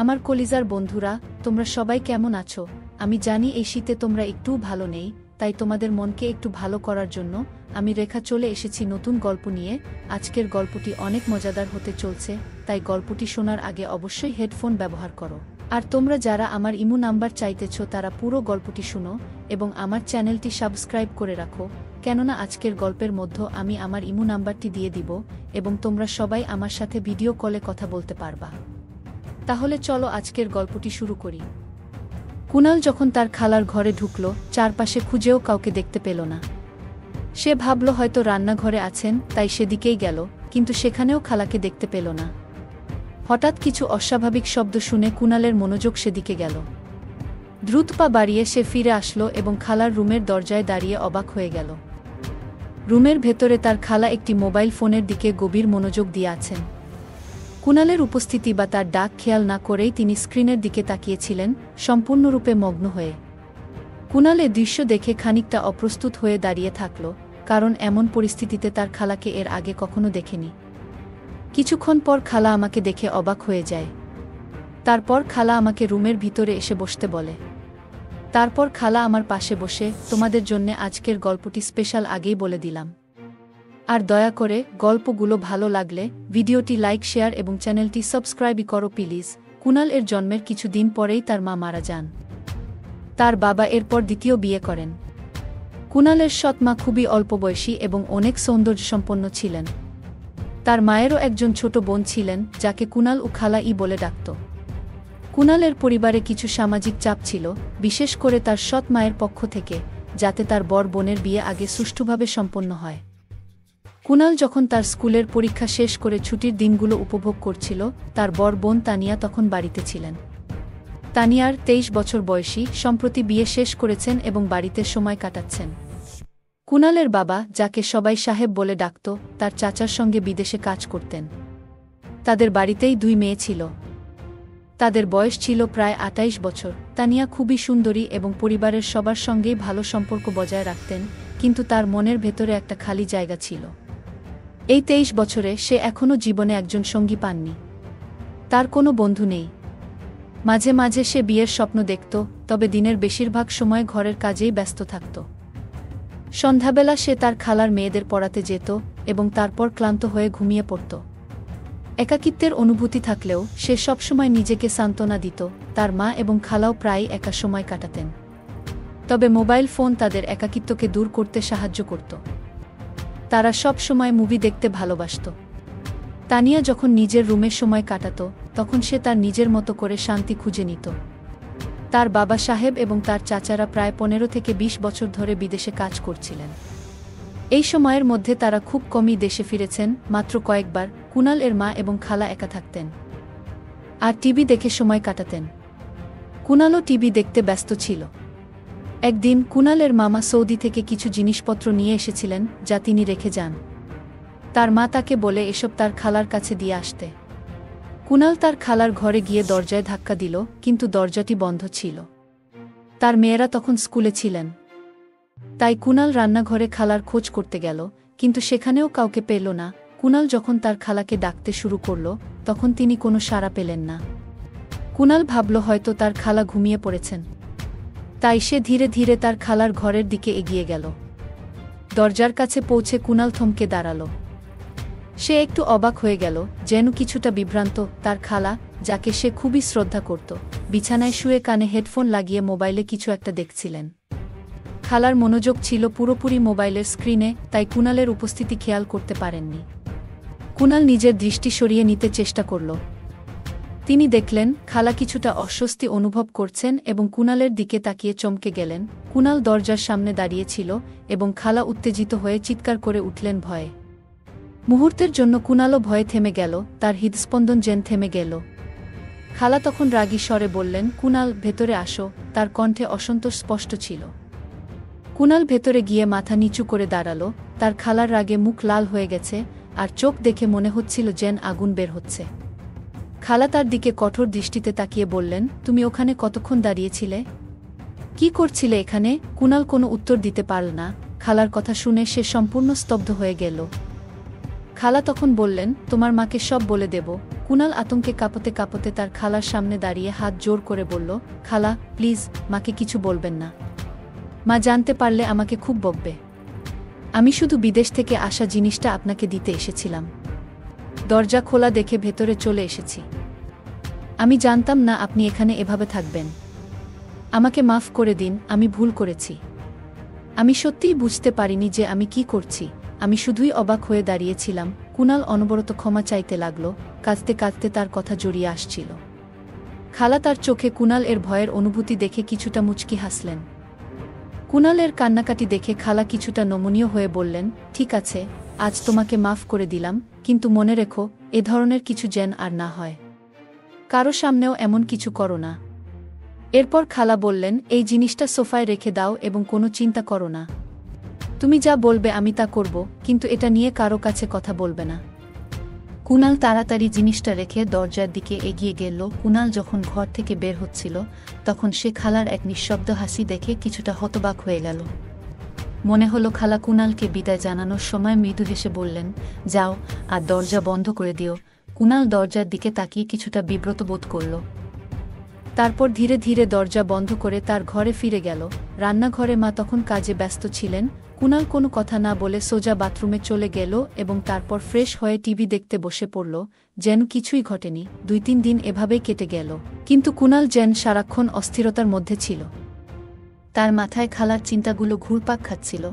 আমার কলিজার বন্ধুরা, তোমরা সবাই কেমন আছো? আমি জানি এই শীতে তোমরা একটুও ভালো নেই, তাই তোমাদের মনকে একটু ভালো করার জন্য আমি রেখা চলে এসেছি নতুন গল্প নিয়ে। আজকের গল্পটি অনেক মজাদার হতে চলছে, তাই গল্পটি শোনার আগে অবশ্যই হেডফোন ব্যবহার করো। আর তোমরা যারা আমার ইমো নাম্বার চাইতেছ তারা পুরো গল্পটি শুনো এবং আমার চ্যানেলটি সাবস্ক্রাইব করে রাখো, কেননা আজকের গল্পের মধ্যে আমি আমার ইমো নাম্বারটি দিয়ে দিব এবং তোমরা সবাই আমার সাথে ভিডিও কলে কথা বলতে পারবা। তাহলে চলো আজকের গল্পটি শুরু করি। কুনাল যখন তার খালার ঘরে ঢুকল, চারপাশে খুঁজেও কাউকে দেখতে পেল না। সে ভাবল হয়তো রান্নাঘরে আছেন, তাই সেদিকেই গেল, কিন্তু সেখানেও খালাকে দেখতে পেল না। হঠাৎ কিছু অস্বাভাবিক শব্দ শুনে কুনালের মনোযোগ সেদিকে গেল। দ্রুত পা বাড়িয়ে সে ফিরে আসলো এবং খালার রুমের দরজায় দাঁড়িয়ে অবাক হয়ে গেল। রুমের ভেতরে তার খালা একটি মোবাইল ফোনের দিকে গভীর মনোযোগ দিয়ে আছেন। কুনালের উপস্থিতি বা তার ডাক খেয়াল না করেই তিনি স্ক্রিনের দিকে তাকিয়েছিলেন, সম্পূর্ণরূপে মগ্ন হয়ে। কুনাল এ দৃশ্য দেখে খানিকটা অপ্রস্তুত হয়ে দাঁড়িয়ে থাকল, কারণ এমন পরিস্থিতিতে তার খালাকে এর আগে কখনো দেখেনি। কিছুক্ষণ পর খালা আমাকে দেখে অবাক হয়ে যায়। তারপর খালা আমাকে রুমের ভিতরে এসে বসতে বলে। তারপর খালা আমার পাশে বসে, তোমাদের জন্যে আজকের গল্পটি স্পেশাল আগেই বলে দিলাম। আর দয়া করে গল্পগুলো ভালো লাগলে ভিডিওটি লাইক, শেয়ার এবং চ্যানেলটি সাবস্ক্রাইব করো প্লিজ। কুনাল এর জন্মের কিছুদিন পরেই তার মা মারা যান। তার বাবা এরপর দ্বিতীয় বিয়ে করেন। কুনালের সৎ মা খুবই অল্প বয়সী এবং অনেক সৌন্দর্যসম্পন্ন ছিলেন। তার মায়েরও একজন ছোট বোন ছিলেন, যাকে কুনাল ও খালা ই বলে ডাকত। কুনালের পরিবারে কিছু সামাজিক চাপ ছিল, বিশেষ করে তার সৎ মায়ের পক্ষ থেকে, যাতে তার বড় বোনের বিয়ে আগে সুষ্ঠুভাবে সম্পন্ন হয়। কুনাল যখন তার স্কুলের পরীক্ষা শেষ করে ছুটির দিনগুলো উপভোগ করছিল, তার বড় বোন তানিয়া তখন বাড়িতে ছিলেন। তানিয়ার 23 বছর বয়সী, সম্প্রতি বিয়ে শেষ করেছেন এবং বাড়িতে সময় কাটাচ্ছেন। কুনালের বাবা, যাকে সবাই সাহেব বলে ডাকত, তার চাচার সঙ্গে বিদেশে কাজ করতেন। তাদের বাড়িতেই 2 মেয়ে ছিল। তাদের বয়স ছিল প্রায় 28 বছর। তানিয়া খুবই সুন্দরী এবং পরিবারের সবার সঙ্গেই ভালো সম্পর্ক বজায় রাখতেন, কিন্তু তার মনের ভেতরে একটা খালি জায়গা ছিল। এই 23 বছরে সে এখনও জীবনে একজন সঙ্গী পাননি। তার কোনো বন্ধু নেই। মাঝে মাঝে সে বিয়ের স্বপ্ন দেখত, তবে দিনের বেশিরভাগ সময় ঘরের কাজেই ব্যস্ত থাকত। সন্ধ্যাবেলা সে তার খালার মেয়েদের পড়াতে যেত এবং তারপর ক্লান্ত হয়ে ঘুমিয়ে পড়ত। একাকিত্বের অনুভূতি থাকলেও সে সবসময় নিজেকে সান্ত্বনা দিত। তার মা এবং খালাও প্রায় একা সময় কাটাতেন, তবে মোবাইল ফোন তাদের একাকিত্বকে দূর করতে সাহায্য করত। তারা সব সময় মুভি দেখতে ভালোবাসত। তানিয়া যখন নিজের রুমে সময় কাটাত, তখন সে তার নিজের মতো করে শান্তি খুঁজে নিত। তার বাবা সাহেব এবং তার চাচারা প্রায় 15 থেকে 20 বছর ধরে বিদেশে কাজ করছিলেন। এই সময়ের মধ্যে তারা খুব কমই দেশে ফিরেছেন, মাত্র কয়েকবার। কুনাল এর মা এবং খালা একা থাকতেন আর টিভি দেখে সময় কাটাতেন। কুনালও টিভি দেখতে ব্যস্ত ছিল। একদিন কুনালের মামা সৌদি থেকে কিছু জিনিসপত্র নিয়ে এসেছিলেন, যা তিনি রেখে যান। তার মা তাকে বলে এসব তার খালার কাছে দিয়ে আসতে। কুনাল তার খালার ঘরে গিয়ে দরজায় ধাক্কা দিল, কিন্তু দরজাটি বন্ধ ছিল। তার মেয়েরা তখন স্কুলে ছিলেন। তাই কুনাল রান্নাঘরে খালার খোঁজ করতে গেল, কিন্তু সেখানেও কাউকে পেল না। কুনাল যখন তার খালাকে ডাকতে শুরু করল, তখন তিনি কোনো সাড়া পেলেন না। কুনাল ভাবল হয়তো তার খালা ঘুমিয়ে পড়েছেন। তাই সে ধীরে ধীরে তার খালার ঘরের দিকে এগিয়ে গেল। দরজার কাছে পৌঁছে কুনাল থমকে দাঁড়াল। সে একটু অবাক হয়ে গেল, যেন কিছুটা বিভ্রান্ত। তার খালা, যাকে সে খুবই শ্রদ্ধা করত, বিছানায় শুয়ে কানে হেডফোন লাগিয়ে মোবাইলে কিছু একটা দেখছিলেন। খালার মনোযোগ ছিল পুরোপুরি মোবাইলের স্ক্রিনে, তাই কুনালের উপস্থিতি খেয়াল করতে পারেননি। কুনাল নিজের দৃষ্টি সরিয়ে নিতে চেষ্টা করল। তিনি দেখলেন খালা কিছুটা অস্বস্তি অনুভব করছেন এবং কুনালের দিকে তাকিয়ে চমকে গেলেন। কুনাল দরজার সামনে দাঁড়িয়েছিল এবং খালা উত্তেজিত হয়ে চিৎকার করে উঠলেন ভয়ে। মুহূর্তের জন্য কুনালও ভয়ে থেমে গেল, তার হৃদস্পন্দন যেন থেমে গেল। খালা তখন রাগী স্বরে বললেন, কুনাল, ভেতরে আসো। তার কণ্ঠে অসন্তোষ স্পষ্ট ছিল। কুনাল ভেতরে গিয়ে মাথা নিচু করে দাঁড়াল। তার খালার রাগে মুখ লাল হয়ে গেছে আর চোখ দেখে মনে হচ্ছিল যেন আগুন বের হচ্ছে। খালা তার দিকে কঠোর দৃষ্টিতে তাকিয়ে বললেন, তুমি ওখানে কতক্ষণ দাঁড়িয়েছিলে? কি করছিলে এখানে? কুনাল কোনো উত্তর দিতে পারল না। খালার কথা শুনে সে সম্পূর্ণ স্তব্ধ হয়ে গেল। খালা তখন বললেন, তোমার মাকে সব বলে দেব। কুনাল আতঙ্কে কাঁপতে কাঁপতে তার খালার সামনে দাঁড়িয়ে হাত জোর করে বলল, খালা প্লিজ, মাকে কিছু বলবেন না। মা জানতে পারলে আমাকে খুব বকবে। আমি শুধু বিদেশ থেকে আসা জিনিসটা আপনাকে দিতে এসেছিলাম। দরজা খোলা দেখে ভেতরে চলে এসেছি। আমি জানতাম না আপনি এখানে এভাবে থাকবেন। আমাকে মাফ করে দিন, আমি ভুল করেছি। আমি সত্যিই বুঝতে পারিনি যে আমি কি করছি। আমি শুধুই অবাক হয়ে দাঁড়িয়েছিলাম। কুনাল অনবরত ক্ষমা চাইতে লাগল, কাঁদতে কাঁদতে তার কথা জড়িয়ে আসছিল। খালা তার চোখে কুনাল এর ভয়ের অনুভূতি দেখে কিছুটা মুচকি হাসলেন। কুনালের কান্নাকাটি দেখে খালা কিছুটা নমনীয় হয়ে বললেন, ঠিক আছে, আজ তোমাকে মাফ করে দিলাম, কিন্তু মনে রেখো, এ ধরনের কিছু যেন আর না হয়। কারো সামনেও এমন কিছু করো না। এরপর খালা বললেন, এই জিনিসটা সোফায় রেখে দাও এবং কোনো চিন্তা করো না। তুমি যা বলবে আমি তা করব, কিন্তু এটা নিয়ে কারো কাছে কথা বলবে না। কুনাল তাড়াতাড়ি জিনিসটা রেখে দরজার দিকে এগিয়ে গেল। কুনাল যখন ঘর থেকে বের হচ্ছিল, তখন সে খালার এক নিঃশব্দ হাসি দেখে কিছুটা হতবাক হয়ে গেল। মনে হলো খালা কুনালকে বিদায় জানানোর সময় মৃদু হেসে বললেন, যাও, আর দরজা বন্ধ করে দিও। কুনাল দরজার দিকে তাকিয়ে কিছুটা বিব্রত বোধ করল। তারপর ধীরে ধীরে দরজা বন্ধ করে তার ঘরে ফিরে গেল। রান্নাঘরে মা তখন কাজে ব্যস্ত ছিলেন। কুনাল কোনো কথা না বলে সোজা বাথরুমে চলে গেল এবং তারপর ফ্রেশ হয়ে টিভি দেখতে বসে পড়ল, যেন কিছুই ঘটেনি। 2-3 দিন এভাবেই কেটে গেল, কিন্তু কুনাল যেন সারাক্ষণ অস্থিরতার মধ্যে ছিল। তার মাথায় খালার চিন্তাগুলো ঘুরপাক খাচ্ছিল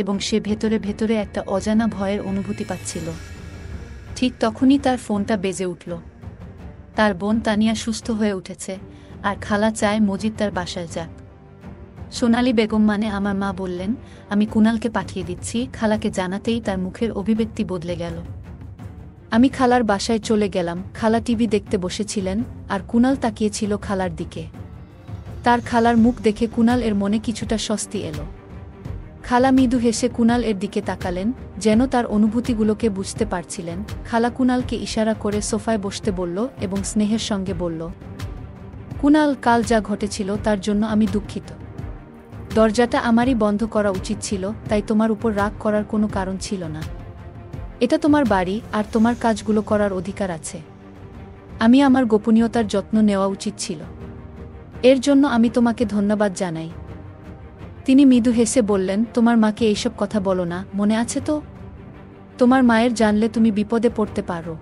এবং সে ভেতরে ভেতরে একটা অজানা ভয়ের অনুভূতি পাচ্ছিল। ঠিক তখনই তার ফোনটা বেজে উঠল। তার বোন তানিয়া সুস্থ হয়ে উঠেছে, আর খালা চায় মজিদ তার বাসায় যাক। সোনালী বেগম মানে আমার মা বললেন, আমি কুনালকে পাঠিয়ে দিচ্ছি। খালাকে জানাতেই তার মুখের অভিব্যক্তি বদলে গেল। আমি খালার বাসায় চলে গেলাম। খালা টিভি দেখতে বসেছিলেন, আর কুনাল তাকিয়েছিল খালার দিকে। তার খালার মুখ দেখে কুনাল এর মনে কিছুটা স্বস্তি এলো। খালা মৃদু হেসে কুনাল এর দিকে তাকালেন, যেন তার অনুভূতিগুলোকে বুঝতে পারছিলেন। খালা কুনালকে ইশারা করে সোফায় বসতে বলল এবং স্নেহের সঙ্গে বলল, কুনাল, কাল যা ঘটেছিল তার জন্য আমি দুঃখিত। দরজাটা আমারই বন্ধ করা উচিত ছিল, তাই তোমার উপর রাগ করার কোনো কারণ ছিল না। এটা তোমার বাড়ি, আর তোমার কাজগুলো করার অধিকার আছে। আমি আমার গোপনীয়তার যত্ন নেওয়া উচিত ছিল। এর জন্য আমি তোমাকে ধন্যবাদ জানাই। তিনি মৃদু হেসে বললেন, তোমার মাকে এইসব কথা বলো না, মনে আছে তো? তোমার মায়ের জানলে তুমি বিপদে পড়তে পারো।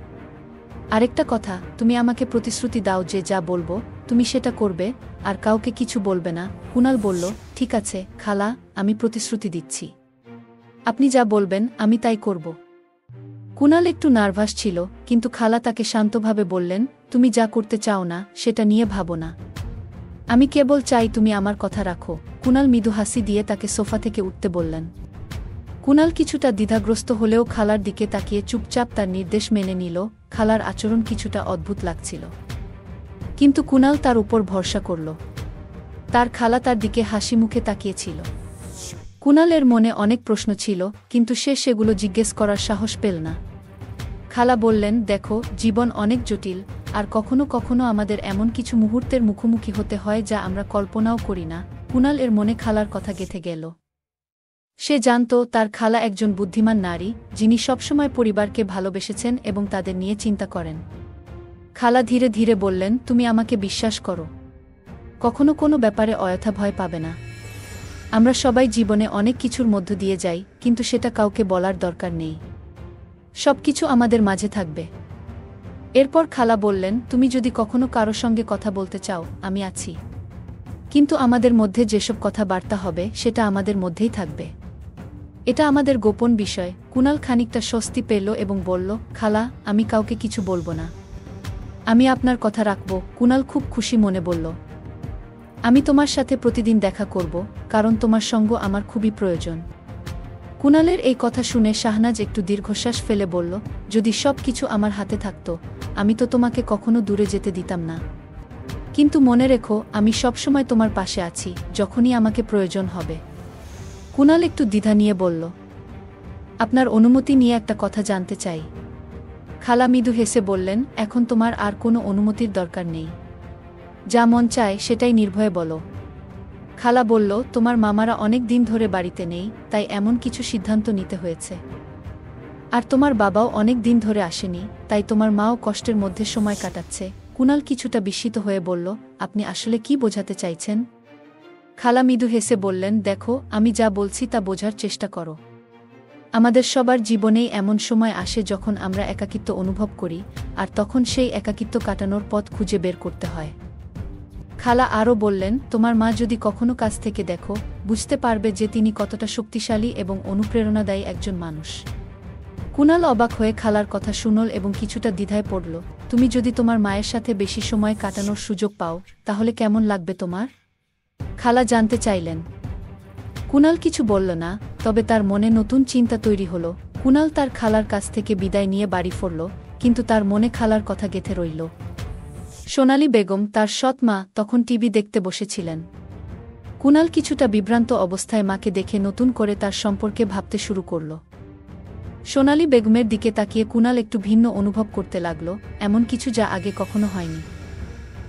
আরেকটা কথা, তুমি আমাকে প্রতিশ্রুতি দাও যে যা বলবো তুমি সেটা করবে, আর কাউকে কিছু বলবে না। কুনাল বলল, ঠিক আছে খালা, আমি প্রতিশ্রুতি দিচ্ছি। আপনি যা বলবেন আমি তাই করব। কুনাল একটু নার্ভাস ছিল, কিন্তু খালা তাকে শান্তভাবে বললেন, তুমি যা করতে চাও না সেটা নিয়ে ভাবো না। আমি কেবল চাই তুমি আমার কথা রাখো। কুনাল মৃদু হাসি দিয়ে তাকে সোফা থেকে উঠতে বললেন। কুনাল কিছুটা দ্বিধাগ্রস্ত হলেও খালার দিকে তাকিয়ে চুপচাপ তার নির্দেশ মেনে নিল। খালার আচরণ কিছুটা অদ্ভুত লাগছিল, কিন্তু কুনাল তার উপর ভরসা করল। তার খালা তার দিকে হাসি মুখে তাকিয়েছিল। কুনালের মনে অনেক প্রশ্ন ছিল, কিন্তু সে সেগুলো জিজ্ঞেস করার সাহস পেল না। খালা বললেন, দেখো, জীবন অনেক জটিল, আর কখনো কখনো আমাদের এমন কিছু মুহূর্তের মুখোমুখি হতে হয় যা আমরা কল্পনাও করি না। কুনাল এর মনে খালার কথা গেঁথে গেল। সে জানত তার খালা একজন বুদ্ধিমান নারী, যিনি সবসময় পরিবারকে ভালোবেসেছেন এবং তাদের নিয়ে চিন্তা করেন। খালা ধীরে ধীরে বললেন, তুমি আমাকে বিশ্বাস করো। কখনো কোনো ব্যাপারে অযথা ভয় পাবে না। আমরা সবাই জীবনে অনেক কিছুর মধ্য দিয়ে যাই, কিন্তু সেটা কাউকে বলার দরকার নেই। সবকিছু আমাদের মাঝে থাকবে। এরপর খালা বললেন, তুমি যদি কখনো কারো সঙ্গে কথা বলতে চাও, আমি আছি। কিন্তু আমাদের মধ্যে যেসব কথাবার্তা হবে সেটা আমাদের মধ্যেই থাকবে। এটা আমাদের গোপন বিষয়। কুনাল খানিকটা স্বস্তি পেল এবং বলল, খালা, আমি কাউকে কিছু বলবো না। আমি আপনার কথা রাখব। কুনাল খুব খুশি মনে বলল, আমি তোমার সাথে প্রতিদিন দেখা করব, কারণ তোমার সঙ্গ আমার খুবই প্রয়োজন। কুনালের এই কথা শুনে শাহনাজ একটু দীর্ঘশ্বাস ফেলে বলল, যদি সব কিছু আমার হাতে থাকত, আমি তো তোমাকে কখনো দূরে যেতে দিতাম না। কিন্তু মনে রেখো, আমি সবসময় তোমার পাশে আছি, যখনই আমাকে প্রয়োজন হবে। কুনাল একটু দ্বিধা নিয়ে বলল, আপনার অনুমতি নিয়ে একটা কথা জানতে চাই। খালা মৃদু হেসে বললেন, এখন তোমার আর কোনো অনুমতির দরকার নেই। যা মন চায় সেটাই নির্ভয়ে বলো। খালা বলল, তোমার মামারা অনেক দিন ধরে বাড়িতে নেই, তাই এমন কিছু সিদ্ধান্ত নিতে হয়েছে। আর তোমার বাবাও অনেক দিন ধরে আসেনি, তাই তোমার মাও কষ্টের মধ্যে সময় কাটাচ্ছে। কুণাল কিছুটা বিস্মিত হয়ে বলল, আপনি আসলে কি বোঝাতে চাইছেন? খালা মৃদু হেসে বললেন, দেখো, আমি যা বলছি তা বোঝার চেষ্টা করো। আমাদের সবার জীবনেই এমন সময় আসে যখন আমরা একাকিত্ব অনুভব করি, আর তখন সেই একাকিত্ব কাটানোর পথ খুঁজে বের করতে হয়। খালা আরও বললেন, তোমার মা যদি কখনো কাছ থেকে দেখো, বুঝতে পারবে যে তিনি কতটা শক্তিশালী এবং অনুপ্রেরণাদায়ী একজন মানুষ। কুণাল অবাক হয়ে খালার কথা শুনল এবং কিছুটা দ্বিধায় পড়ল। তুমি যদি তোমার মায়ের সাথে বেশি সময় কাটানোর সুযোগ পাও, তাহলে কেমন লাগবে তোমার? খালা জানতে চাইলেন। কুণাল কিছু বলল না, তবে তার মনে নতুন চিন্তা তৈরি হল। কুণাল তার খালার কাছ থেকে বিদায় নিয়ে বাড়ি ফিরল, কিন্তু তার মনে খালার কথা গেঁথে রইল। সোনালী বেগম, তার সৎ মা, তখন টিভি দেখতে বসেছিলেন। কুণাল কিছুটা বিভ্রান্ত অবস্থায় মাকে দেখে নতুন করে তার সম্পর্কে ভাবতে শুরু করল। সোনালী বেগমের দিকে তাকিয়ে কুণাল একটু ভিন্ন অনুভব করতে লাগল, এমন কিছু যা আগে কখনো হয়নি।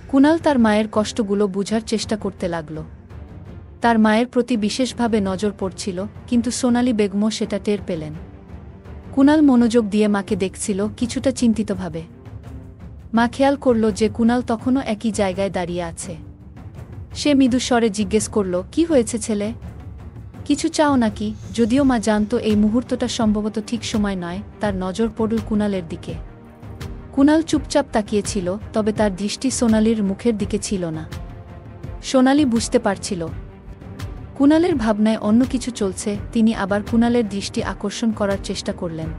কুণাল তার মায়ের কষ্টগুলো বুঝার চেষ্টা করতে লাগল। তার মায়ের প্রতি বিশেষভাবে নজর পড়ছিল, কিন্তু সোনালী বেগমও সেটা টের পেলেন। কুণাল মনোযোগ দিয়ে মাকে দেখছিল, কিছুটা চিন্তিতভাবে। মা খেয়াল করল যে কুণাল তখনও একই জায়গায় দাঁড়িয়ে আছে। সে মৃদু স্বরে জিজ্ঞেস করল, কি হয়েছে ছেলে? কিছু চাও নাকি? যদিও মা জানত এই মুহূর্তটা সম্ভবত ঠিক সময় নয়, তার নজর পড়ল কুণালের দিকে। কুণাল চুপচাপ তাকিয়েছিল, তবে তার দৃষ্টি সোনালীর মুখের দিকে ছিল না। সোনালী বুঝতে পারছিল কুণালের ভাবনায় অন্য কিছু চলছে। তিনি আবার কুণালের দৃষ্টি আকর্ষণ করার চেষ্টা করলেন।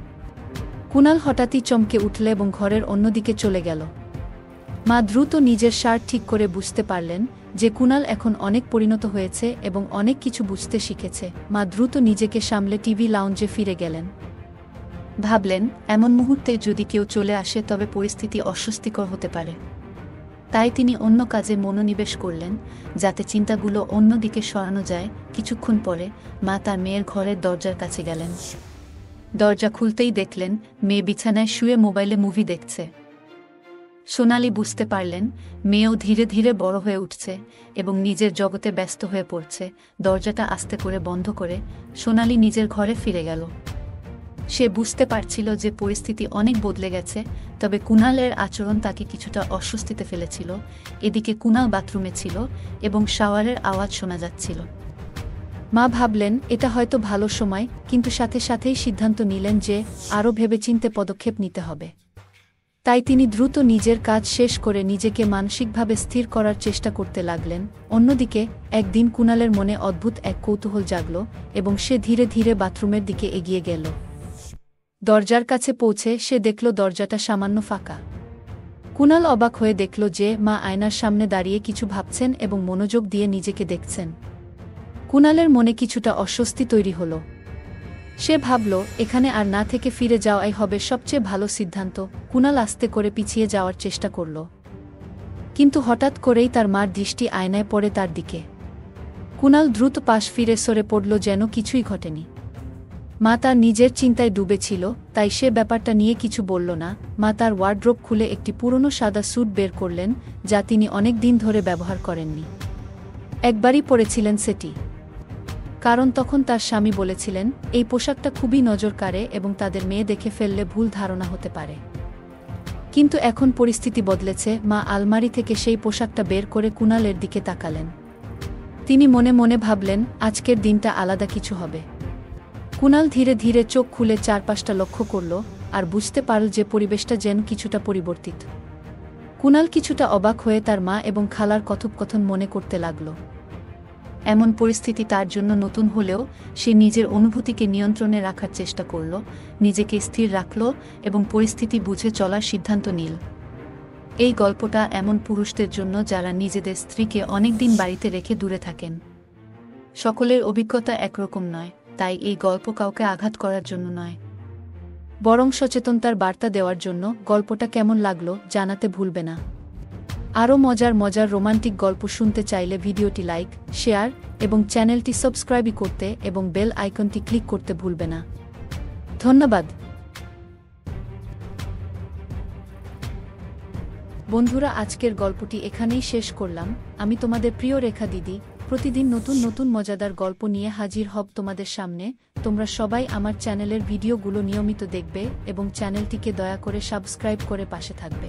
কুণাল হঠাৎই চমকে উঠল এবং ঘরের অন্যদিকে চলে গেল। মা দ্রুত নিজের শার্ট ঠিক করে বুঝতে পারলেন যে কুণাল এখন অনেক পরিণত হয়েছে এবং অনেক কিছু বুঝতে শিখেছে। মা দ্রুত নিজেকে সামলে টিভি লাউঞ্জে ফিরে গেলেন। ভাবলেন, এমন মুহূর্তে যদি কেউ চলে আসে তবে পরিস্থিতি অস্বস্তিকর হতে পারে। তাই তিনি অন্য কাজে মনোনিবেশ করলেন, যাতে চিন্তাগুলো অন্যদিকে সরানো যায়। কিছুক্ষণ পরে মা তার মেয়ের ঘরের দরজার কাছে গেলেন। দরজা খুলতেই দেখলেন মেয়ে বিছানায় শুয়ে মোবাইলে মুভি দেখছে। সোনালী বুঝতে পারলেন মেয়েও ধীরে ধীরে বড় হয়ে উঠছে এবং নিজের জগতে ব্যস্ত হয়ে পড়ছে। দরজাটা আস্তে করে বন্ধ করে সোনালী নিজের ঘরে ফিরে গেল। সে বুঝতে পারছিল যে পরিস্থিতি অনেক বদলে গেছে, তবে কুণালের আচরণ তাকে কিছুটা অস্বস্তিতে ফেলেছিল। এদিকে কুণাল বাথরুমে ছিল এবং শাওয়ারের আওয়াজ শোনা যাচ্ছিল। মা ভাবলেন এটা হয়তো ভালো সময়, কিন্তু সাথে সাথেই সিদ্ধান্ত নিলেন যে আরও ভেবেচিন্তে পদক্ষেপ নিতে হবে। তাই তিনি দ্রুত নিজের কাজ শেষ করে নিজেকে মানসিকভাবে স্থির করার চেষ্টা করতে লাগলেন। অন্যদিকে একদিন কুণালের মনে অদ্ভুত এক কৌতূহল জাগল এবং সে ধীরে ধীরে বাথরুমের দিকে এগিয়ে গেল। দরজার কাছে পৌঁছে সে দেখল দরজাটা সামান্য ফাঁকা। কুণাল অবাক হয়ে দেখল যে মা আয়নার সামনে দাঁড়িয়ে কিছু ভাবছেন এবং মনোযোগ দিয়ে নিজেকে দেখছেন। কুণালের মনে কিছুটা অস্বস্তি তৈরি হল। সে ভাবল, এখানে আর না থেকে ফিরে যাওয়াই হবে সবচেয়ে ভালো সিদ্ধান্ত। কুণাল আস্তে করে পিছিয়ে যাওয়ার চেষ্টা করল, কিন্তু হঠাৎ করেই তার মার দৃষ্টি আয়নায় পড়ে তার দিকে। কুণাল দ্রুত পাশ ফিরে সরে পড়ল, যেন কিছুই ঘটেনি। মা তার নিজের চিন্তায় ডুবেছিল, তাই সে ব্যাপারটা নিয়ে কিছু বলল না। মা তার ওয়ার্ড্রোব খুলে একটি পুরনো সাদা স্যুট বের করলেন, যা তিনি অনেক দিন ধরে ব্যবহার করেননি। একবারই পরেছিলেন সেটি, কারণ তখন তার স্বামী বলেছিলেন এই পোশাকটা খুবই নজর কাড়ে এবং তাদের মেয়ে দেখে ফেললে ভুল ধারণা হতে পারে। কিন্তু এখন পরিস্থিতি বদলেছে। মা আলমারি থেকে সেই পোশাকটা বের করে কুণালের দিকে তাকালেন। তিনি মনে মনে ভাবলেন, আজকের দিনটা আলাদা কিছু হবে। কুণাল ধীরে ধীরে চোখ খুলে চারপাশটা লক্ষ্য করল আর বুঝতে পারল যে পরিবেশটা যেন কিছুটা পরিবর্তিত। কুণাল কিছুটা অবাক হয়ে তার মা এবং খালার কথোপকথন মনে করতে লাগল। এমন পরিস্থিতি তার জন্য নতুন হলেও সে নিজের অনুভূতিকে নিয়ন্ত্রণে রাখার চেষ্টা করল, নিজেকে স্থির রাখল এবং পরিস্থিতি বুঝে চলার সিদ্ধান্ত নিল। এই গল্পটা এমন পুরুষদের জন্য যারা নিজেদের স্ত্রীকে অনেকদিন বাড়িতে রেখে দূরে থাকেন। সকলের অভিজ্ঞতা একরকম নয়, তাই এই গল্প কাউকে আঘাত করার জন্য নয়, বরং সচেতনতার বার্তা দেওয়ার জন্য। গল্পটা কেমন লাগলো জানাতে ভুলবে না। আরও মজার মজার রোমান্টিক গল্প শুনতে চাইলে ভিডিওটি লাইক, শেয়ার এবং চ্যানেলটি সাবস্ক্রাইব করতে এবং বেল আইকনটি ক্লিক করতে ভুলবে না। ধন্যবাদ বন্ধুরা, আজকের গল্পটি এখানেই শেষ করলাম। আমি তোমাদের প্রিয় রেখা দিদি। প্রতিদিন নতুন নতুন মজাদার গল্প নিয়ে হাজির হব তোমাদের সামনে। তোমরা সবাই আমার চ্যানেলের ভিডিওগুলো নিয়মিত দেখবে এবং চ্যানেলটিকে দয়া করে সাবস্ক্রাইব করে পাশে থাকবে।